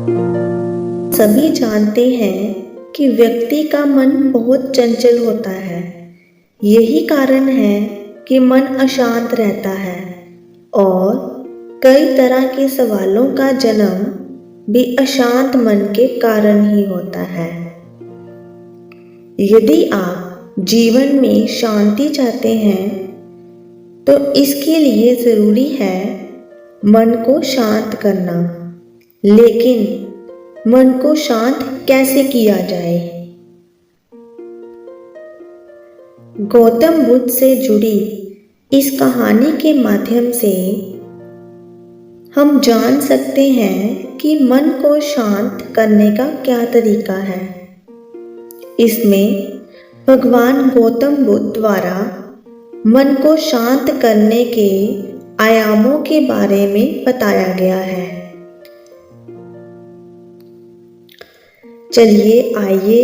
सभी जानते हैं कि व्यक्ति का मन बहुत चंचल होता है। यही कारण है कि मन अशांत रहता है और कई तरह के सवालों का जन्म भी अशांत मन के कारण ही होता है। यदि आप जीवन में शांति चाहते हैं तो इसके लिए जरूरी है मन को शांत करना। लेकिन मन को शांत कैसे किया जाए? गौतम बुद्ध से जुड़ी इस कहानी के माध्यम से हम जान सकते हैं कि मन को शांत करने का क्या तरीका है। इसमें भगवान गौतम बुद्ध द्वारा मन को शांत करने के आयामों के बारे में बताया गया है। चलिए आइए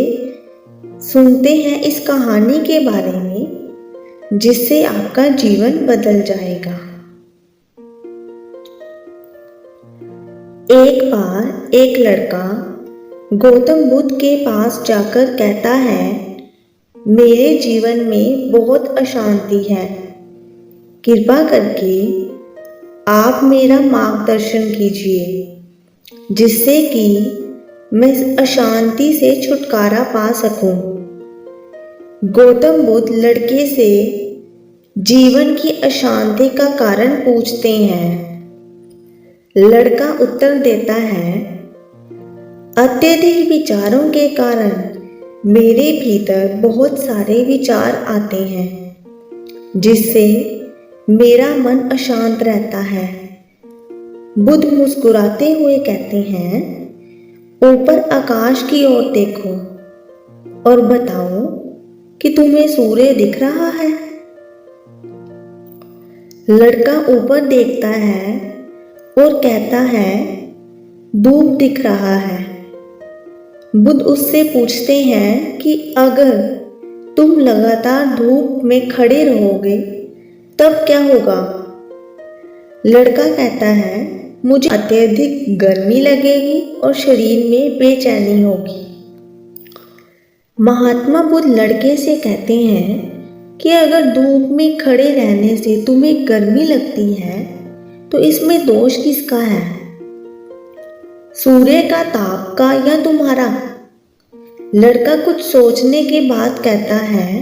सुनते हैं इस कहानी के बारे में जिससे आपका जीवन बदल जाएगा। एक बार एक लड़का गौतम बुद्ध के पास जाकर कहता है, मेरे जीवन में बहुत अशांति है, कृपा करके आप मेरा मार्गदर्शन कीजिए जिससे कि मैं अशांति से छुटकारा पा सकूं। गौतम बुद्ध लड़के से जीवन की अशांति का कारण पूछते हैं। लड़का उत्तर देता है, अत्यधिक विचारों के कारण मेरे भीतर बहुत सारे विचार आते हैं जिससे मेरा मन अशांत रहता है। बुद्ध मुस्कुराते हुए कहते हैं, ऊपर आकाश की ओर देखो और बताओ कि तुम्हें सूर्य दिख रहा है। लड़का ऊपर देखता है और कहता है, धूप दिख रहा है। बुद्ध उससे पूछते हैं कि अगर तुम लगातार धूप में खड़े रहोगे तब क्या होगा? लड़का कहता है, मुझे अत्यधिक गर्मी लगेगी और शरीर में बेचैनी होगी। महात्मा बुद्ध लड़के से कहते हैं कि अगर धूप में खड़े रहने से तुम्हें गर्मी लगती है तो इसमें दोष किसका है, सूर्य का ताप का या तुम्हारा? लड़का कुछ सोचने के बाद कहता है,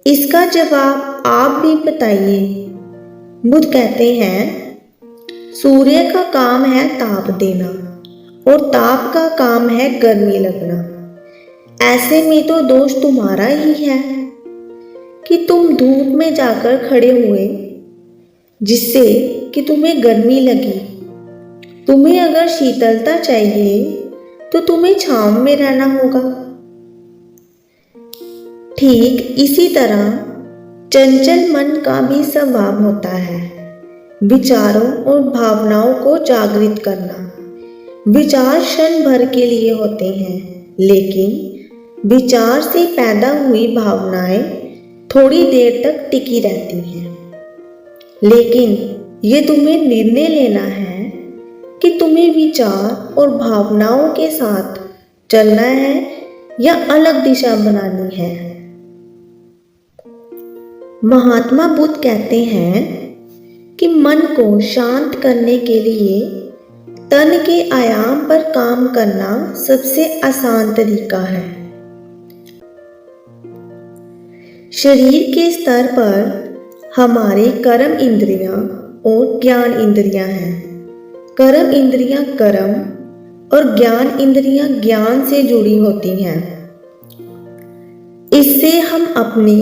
इसका जवाब आप भी बताइए। बुद्ध कहते हैं, सूर्य का काम है ताप देना और ताप का काम है गर्मी लगना। ऐसे में तो दोष तुम्हारा ही है कि तुम धूप में जाकर खड़े हुए जिससे कि तुम्हें गर्मी लगी। तुम्हें अगर शीतलता चाहिए तो तुम्हें छांव में रहना होगा। ठीक इसी तरह चंचल मन का भी स्वभाव होता है, विचारों और भावनाओं को जागृत करना। विचार क्षण भर के लिए होते हैं, लेकिन विचार से पैदा हुई भावनाएं थोड़ी देर तक टिकी रहती हैं। लेकिन ये तुम्हें निर्णय लेना है कि तुम्हें विचार और भावनाओं के साथ चलना है या अलग दिशा बनानी है। महात्मा बुद्ध कहते हैं कि मन को शांत करने के लिए तन के आयाम पर काम करना सबसे आसान तरीका है। शरीर के स्तर पर हमारे कर्म इंद्रियां और ज्ञान इंद्रियां हैं। कर्म इंद्रियां कर्म और ज्ञान इंद्रियां ज्ञान से जुड़ी होती हैं। इससे हम अपनी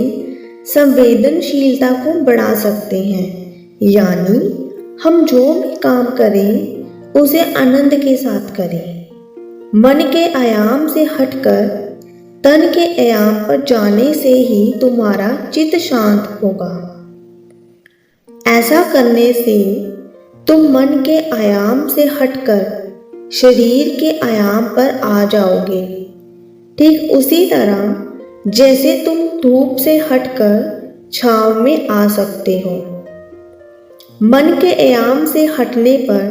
संवेदनशीलता को बढ़ा सकते हैं, यानी हम जो भी काम करें उसे आनंद के साथ करें। मन के आयाम से हटकर तन के आयाम पर जाने से ही तुम्हारा चित्त शांत होगा। ऐसा करने से तुम मन के आयाम से हटकर शरीर के आयाम पर आ जाओगे। ठीक उसी तरह जैसे तुम धूप से हटकर छांव में आ सकते हो। मन के आयाम से हटने पर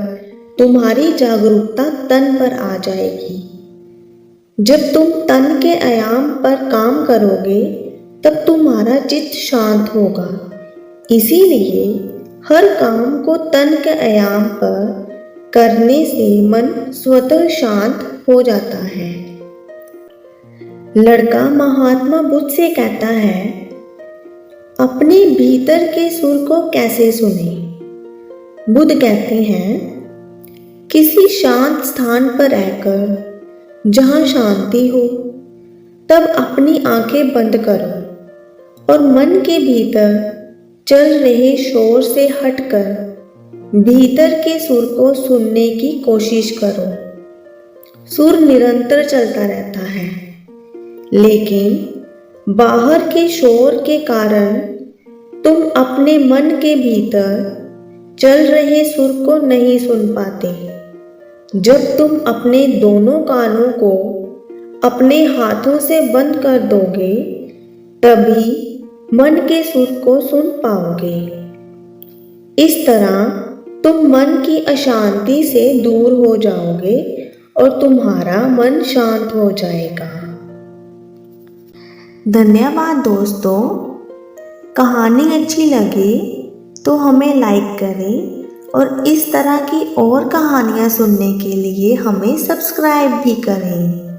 तुम्हारी जागरूकता तन पर आ जाएगी। जब तुम तन के आयाम पर काम करोगे तब तुम्हारा चित्त शांत होगा। इसीलिए हर काम को तन के आयाम पर करने से मन स्वतः शांत हो जाता है। लड़का महात्मा बुद्ध से कहता है, अपने भीतर के सुर को कैसे सुने? बुद्ध कहते हैं, किसी शांत स्थान पर रहकर जहां शांति हो तब अपनी आंखें बंद करो और मन के भीतर चल रहे शोर से हटकर भीतर के सुर को सुनने की कोशिश करो। सुर निरंतर चलता रहता है, लेकिन बाहर के शोर के कारण तुम अपने मन के भीतर चल रहे सुर को नहीं सुन पाते। जब तुम अपने दोनों कानों को अपने हाथों से बंद कर दोगे तभी मन के सुर को सुन पाओगे। इस तरह तुम मन की अशांति से दूर हो जाओगे और तुम्हारा मन शांत हो जाएगा। धन्यवाद दोस्तों। कहानी अच्छी लगे तो हमें लाइक करें और इस तरह की और कहानियाँ सुनने के लिए हमें सब्सक्राइब भी करें।